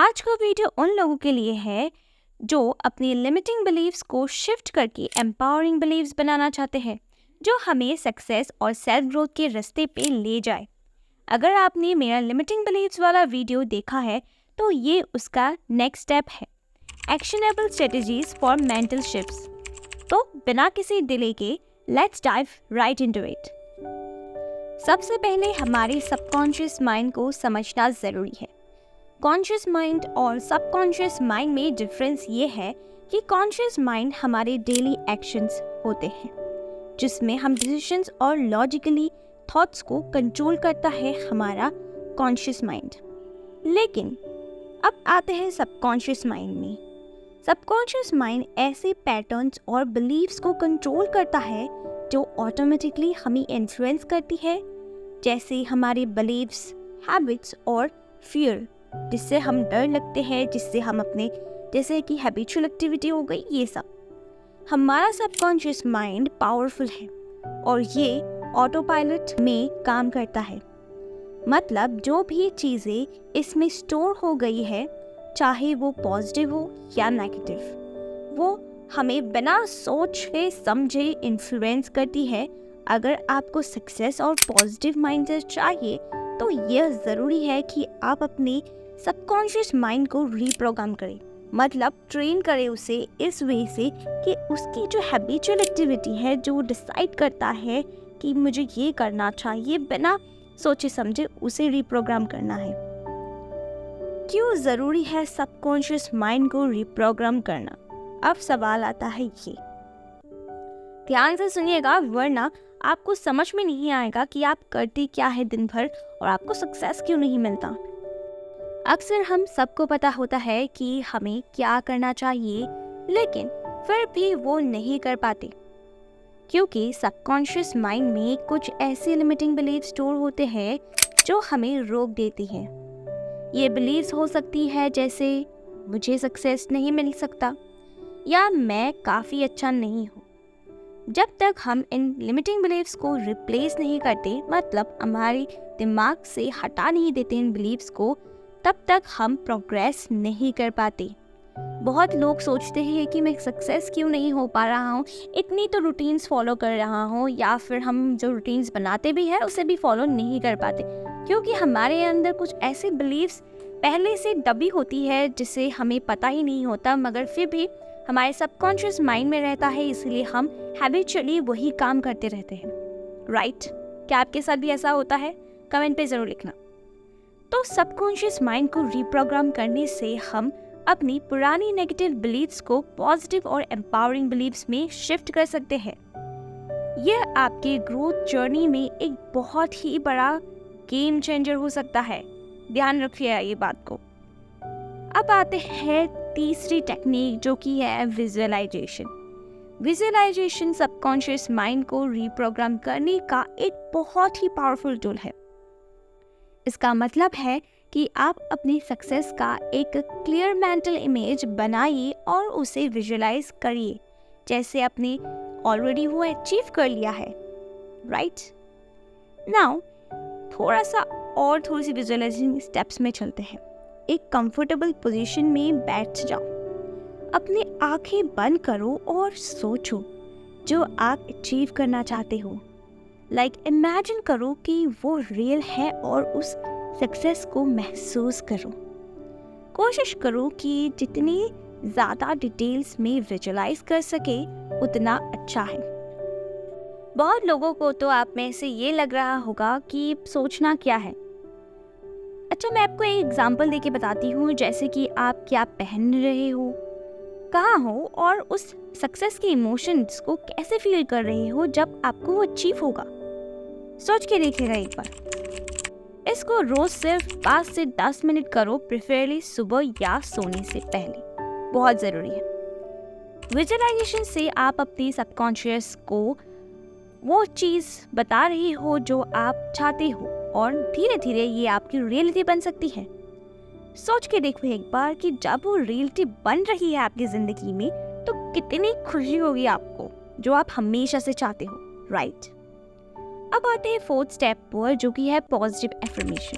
आज का वीडियो उन लोगों के लिए है जो अपनी लिमिटिंग बिलीव्स को शिफ्ट करके एम्पावरिंग बिलीव्स बनाना चाहते हैं, जो हमें सक्सेस और सेल्फ ग्रोथ के रास्ते पे ले जाए। अगर आपने मेरा लिमिटिंग बिलीव्स वाला वीडियो देखा है तो ये उसका नेक्स्ट स्टेप है, actionable strategies for mental shifts. तो बिना किसी डिले के let's dive right into it. सबसे पहले हमारे सबकॉन्शियस माइंड को समझना ज़रूरी है। कॉन्शियस माइंड और सबकॉन्शियस माइंड में डिफरेंस ये है कि कॉन्शियस माइंड हमारे डेली एक्शंस होते हैं, जिसमें हम डिसीजंस और लॉजिकली थॉट्स को कंट्रोल करता है हमारा कॉन्शियस माइंड। लेकिन अब आते हैं सबकॉन्शियस माइंड में। सबकॉन्शियस माइंड ऐसे पैटर्न्स और बिलीव्स को कंट्रोल करता है जो ऑटोमेटिकली हमें इन्फ्लुएंस करती है, जैसे हमारे बिलीव्स, हैबिट्स और फियर, जिससे हम डर लगते हैं, जिससे हम अपने जैसे कि हैबिचुअल एक्टिविटी हो गई, ये सब। हमारा सबकॉन्शियस माइंड पावरफुल है और ये ऑटो पायलट में काम करता है। मतलब जो भी चीज़ें इसमें स्टोर हो गई है, चाहे वो पॉजिटिव हो या नेगेटिव, वो हमें बिना सोचे समझे इन्फ्लुएंस करती है। अगर आपको सक्सेस और पॉजिटिव माइंडसेट चाहिए तो यह ज़रूरी है कि आप अपने सबकॉन्शियस माइंड को रीप्रोग्राम करें, मतलब ट्रेन करें उसे इस वे से कि उसकी जो हैबिचुअल एक्टिविटी है, जो डिसाइड करता है कि मुझे ये करना चाहिए, बिना सोचे समझे उसे रीप्रोग्राम करना है। क्यों ज़रूरी है सबकॉन्शियस माइंड को रीप्रोग्राम करना? अब सवाल आता है ये, ध्यान से सुनिएगा, वरना आपको समझ में नहीं आएगा कि आप करते क्या है दिन भर और आपको सक्सेस क्यों नहीं मिलता। अक्सर हम सबको पता होता है कि हमें क्या करना चाहिए, लेकिन फिर भी वो नहीं कर पाते, क्योंकि सबकॉन्शियस माइंड में कुछ ऐसे लिमिटिंग बिलीफ स्टोर होते हैं जो हमें रोक देती हैं। ये बिलीव्स हो सकती है जैसे मुझे सक्सेस नहीं मिल सकता या मैं काफ़ी अच्छा नहीं हूँ। जब तक हम इन लिमिटिंग बिलीव्स को रिप्लेस नहीं करते, मतलब हमारे दिमाग से हटा नहीं देते इन बिलीव्स को, तब तक हम प्रोग्रेस नहीं कर पाते। बहुत लोग सोचते हैं कि मैं सक्सेस क्यों नहीं हो पा रहा हूँ, इतनी तो रूटीन्स फॉलो कर रहा हूँ, या फिर हम जो रूटीन्स बनाते भी हैं उसे भी फॉलो नहीं कर पाते, क्योंकि हमारे अंदर कुछ ऐसे बिलीव्स पहले से दबी होती है जिसे हमें पता ही नहीं होता, मगर फिर भी हमारे सबकॉन्शियस माइंड में रहता है, इसलिए हम हैबिचुअली वही काम करते रहते हैं। राइट? क्या आपके साथ भी ऐसा होता है? कमेंट पे ज़रूर लिखना। तो सबकॉन्शियस माइंड को रीप्रोग्राम करने से हम अपनी पुरानी नेगेटिव बिलीव्स को पॉजिटिव और एम्पावरिंग बिलीव्स में शिफ्ट कर सकते हैं। यह आपके ग्रोथ जर्नी में एक बहुत ही बड़ा गेम चेंजर हो सकता है। ध्यान रखिए ये बात को। अब आते हैं तीसरी टेक्निक, जो कि है विजुअलाइजेशन। विजुअलाइजेशन सबकॉन्शियस माइंड को रीप्रोग्राम करने का एक बहुत ही पावरफुल टूल है। इसका मतलब है कि आप अपनी सक्सेस का एक क्लियर मेंटल इमेज बनाइए और उसे विजुअलाइज करिए, जैसे आपने ऑलरेडी वो अचीव कर लिया है। राइट? नाउ थोड़ी सी विजुअलाइजिंग स्टेप्स में चलते हैं। एक कंफर्टेबल पोजीशन में बैठ जाओ, अपनी आंखें बंद करो और सोचो जो आप अचीव करना चाहते हो। इमेजिन करो कि वो रियल है और उस सक्सेस को महसूस करो। कोशिश करो कि जितनी ज़्यादा डिटेल्स में विजुअलाइज कर सके उतना अच्छा है। बहुत लोगों को तो आप में से ये लग रहा होगा कि सोचना क्या है। अच्छा, मैं आपको एक एग्जांपल देके बताती हूँ, जैसे कि आप क्या पहन रहे हो, कहाँ हो और उस सक्सेस के इमोशंस को कैसे फील कर रहे हो जब आपको वो अचीव होगा। सोच के देखिएगा एक बार। इसको रोज सिर्फ 5 से 10 मिनट करो, प्रेफरली सुबह या सोने से पहले। बहुत ज़रूरी है। विजुअलाइजेशन से आप अपनी सबकॉन्शियस को वो चीज़ बता रही हो जो आप चाहते हो और धीरे धीरे ये आपकी रियलिटी बन सकती है। सोच के देखो एक बार कि जब वो रियलिटी बन रही है आपकी ज़िंदगी में, तो कितनी खुशी होगी आपको, जो आप हमेशा से चाहते हो। राइट? अब आते हैं फोर्थ स्टेप पर, जो कि है पॉजिटिव एफर्मेशन।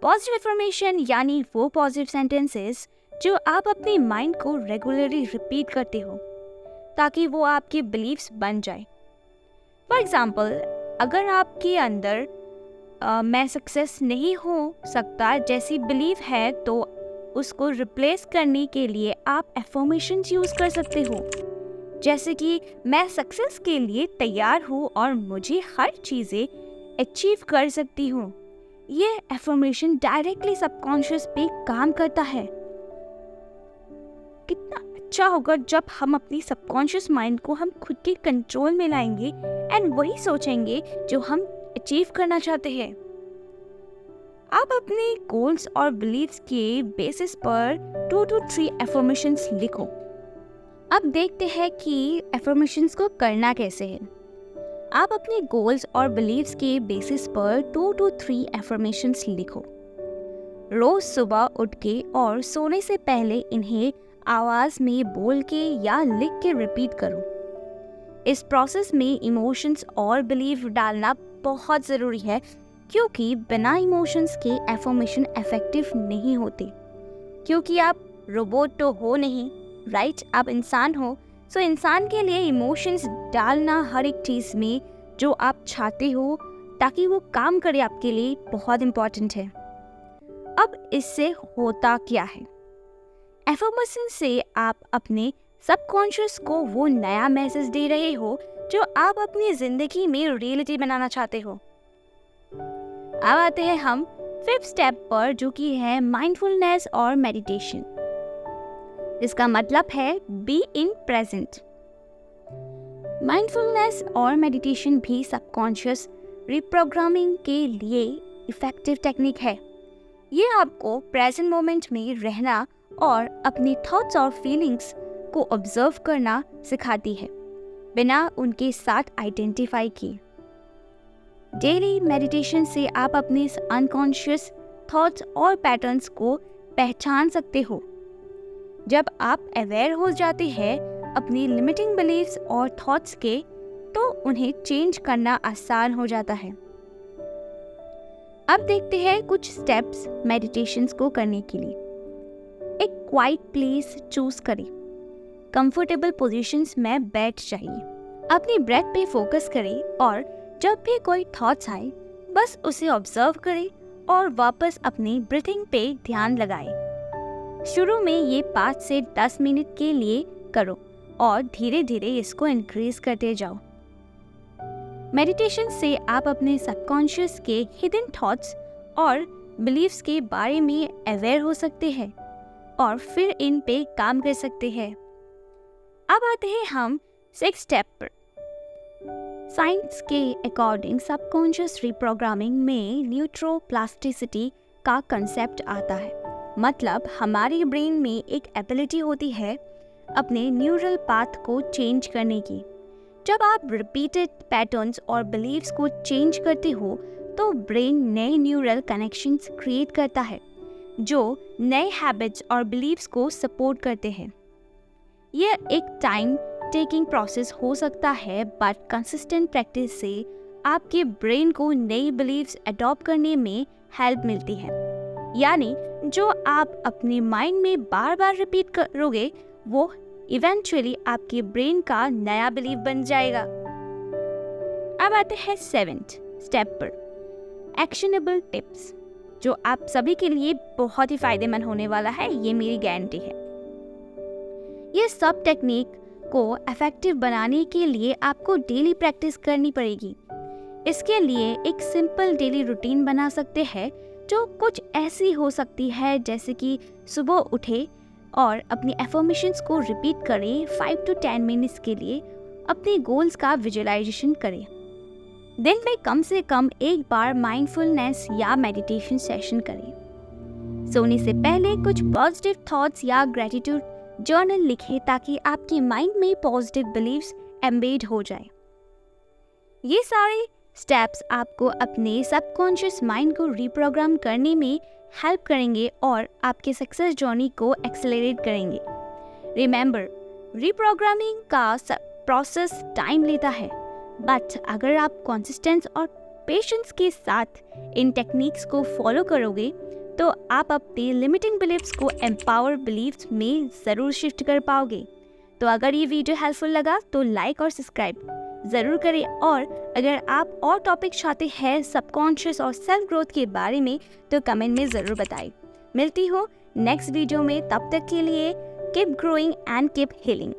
पॉजिटिव अफर्मेशन यानी वो पॉजिटिव सेंटेंसेस जो आप अपने माइंड को रेगुलरली रिपीट करते हो ताकि वो आपके बिलीव्स बन जाए। फॉर एग्जाम्पल, अगर आपके अंदर मैं सक्सेस नहीं हो सकता जैसी बिलीव है तो उसको रिप्लेस करने के लिए आप एफर्मेशंस यूज़ कर सकते हो, जैसे कि मैं सक्सेस के लिए तैयार हूँ और मुझे हर चीज़ें अचीव कर सकती हूँ। ये एफर्मेशन डायरेक्टली सबकॉन्शियस पे काम करता है। कितना अच्छा होगा जब हम अपनी सबकॉन्शियस माइंड को हम खुद के कंट्रोल में लाएंगे एंड वही सोचेंगे जो हम अचीव करना चाहते हैं। आप अपने गोल्स और बिलीव्स के बेसिस पर 2 to 3 एफर्मेशंस लिखो। अब देखते हैं कि एफर्मेशंस को करना कैसे है। आप अपने गोल्स और बिलीव्स के बेसिस पर 2 to 3 एफर्मेशंस लिखो। रोज सुबह उठ के और सोने से पहले इन्हें आवाज में बोल के या लिख के रिपीट करो। इस प्रोसेस में इमोशंस और बिलीव डालना बहुत ज़रूरी है, क्योंकि बिना इमोशंस के एफर्मेशन इफेक्टिव नहीं होते। क्योंकि आप रोबोट तो हो नहीं, राइट? आप इंसान हो, सो इंसान के लिए इमोशंस डालना हर एक चीज़ में जो आप चाहते हो ताकि वो काम करे आपके लिए बहुत इम्पॉर्टेंट है। अब इससे होता क्या है? एफर्मेशन से आप अपने सबकॉन्शियस को वो नया मैसेज दे रहे हो जो आप अपनी जिंदगी में रियलिटी बनाना चाहते हो। अब आते हैं हम 5th स्टेप पर, जो कि है माइंडफुलनेस और मेडिटेशन। इसका मतलब है बी इन प्रेजेंट। माइंडफुलनेस और मेडिटेशन भी सबकॉन्शियस रिप्रोग्रामिंग के लिए इफेक्टिव टेक्निक है। ये आपको प्रेजेंट मोमेंट में रहना और अपनी थॉट्स और फीलिंग्स को ऑब्जर्व करना सिखाती है, बिना उनके साथ आइडेंटिफाई किए। डेली मेडिटेशन से आप अपने अनकॉन्शियस थॉट्स और पैटर्न्स को पहचान सकते हो। जब आप अवेयर हो जाते हैं अपनी लिमिटिंग बिलीफ्स और थॉट्स के, तो उन्हें चेंज करना आसान हो जाता है। अब देखते हैं कुछ स्टेप्स मेडिटेशंस को करने के लिए। एक क्वाइट प्लेस चूज करें। कंफर्टेबल पोजीशंस में बैठ जाइए। अपनी ब्रेथ पे फोकस करें और जब भी कोई थॉट्स आए बस उसे ऑब्जर्व करें और वापस अपनी ब्रीथिंग पे ध्यान लगाएं। शुरू में ये 5 से 10 मिनट के लिए करो और धीरे धीरे इसको इंक्रीज करते जाओ। मेडिटेशन से आप अपने सबकॉन्शियस के हिडन थॉट्स और बिलीव्स के बारे में अवेयर हो सकते हैं और फिर इन पे काम कर सकते हैं। अब आते हैं हम 6th स्टेप पर। साइंस के अकॉर्डिंग सबकॉन्शियस रिप्रोग्रामिंग में न्यूरोप्लास्टिसिटी का कंसेप्ट आता है। मतलब हमारे ब्रेन में एक एबिलिटी होती है अपने न्यूरल पाथ को चेंज करने की। जब आप रिपीटेड पैटर्न्स और बिलीव्स को चेंज करते हो तो ब्रेन नए न्यूरल कनेक्शंस क्रिएट करता है जो नए हैबिट्स और बिलीव्स को सपोर्ट करते हैं। यह एक टाइम टेकिंग प्रोसेस हो सकता है, बट कंसिस्टेंट प्रैक्टिस से आपके ब्रेन को नई बिलीव्स अडॉप्ट करने में हेल्प मिलती है। यानी जो आप अपने माइंड में बार बार रिपीट करोगे वो इवेंचुअली आपके ब्रेन का नया बिलीव बन जाएगा। अब आते हैं 7th स्टेप पर, एक्शनेबल टिप्स, जो आप सभी के लिए बहुत ही फायदेमंद होने वाला है, ये मेरी गारंटी है। ये सब टेक्निक को इफेक्टिव बनाने के लिए आपको डेली प्रैक्टिस करनी पड़ेगी। इसके लिए एक सिंपल डेली रूटीन बना सकते हैं जो कुछ ऐसी हो सकती है जैसे कि सुबह उठे और अपनी एफर्मेशंस को रिपीट करें 5 to 10 मिनट्स के लिए, अपने गोल्स का विजुअलाइजेशन करें। दिन में कम से कम एक बार माइंडफुलनेस या मेडिटेशन सेशन करें। सोने से पहले कुछ पॉजिटिव थॉट्स या ग्रेटिट्यूड जर्नल लिखें ताकि आपके माइंड में पॉजिटिव बिलीव्स एम्बेड हो जाए। ये सारे स्टेप्स आपको अपने सबकॉन्शियस माइंड को रिप्रोग्राम करने में हेल्प करेंगे और आपके सक्सेस जर्नी को एक्सेलरेट करेंगे। रिमेंबर, रिप्रोग्रामिंग का प्रोसेस टाइम लेता है, बट अगर आप कंसिस्टेंस और पेशेंस के साथ इन टेक्निक्स को फॉलो करोगे तो आप अपने लिमिटिंग बिलीव्स को एम्पावर बिलीव्स में ज़रूर शिफ्ट कर पाओगे। तो अगर ये वीडियो हेल्पफुल लगा तो लाइक और सब्सक्राइब ज़रूर करें, और अगर आप और टॉपिक चाहते हैं सबकॉन्शियस और सेल्फ ग्रोथ के बारे में तो कमेंट में ज़रूर बताएं। मिलती हूँ नेक्स्ट वीडियो में, तब तक के लिए keep growing and keep healing.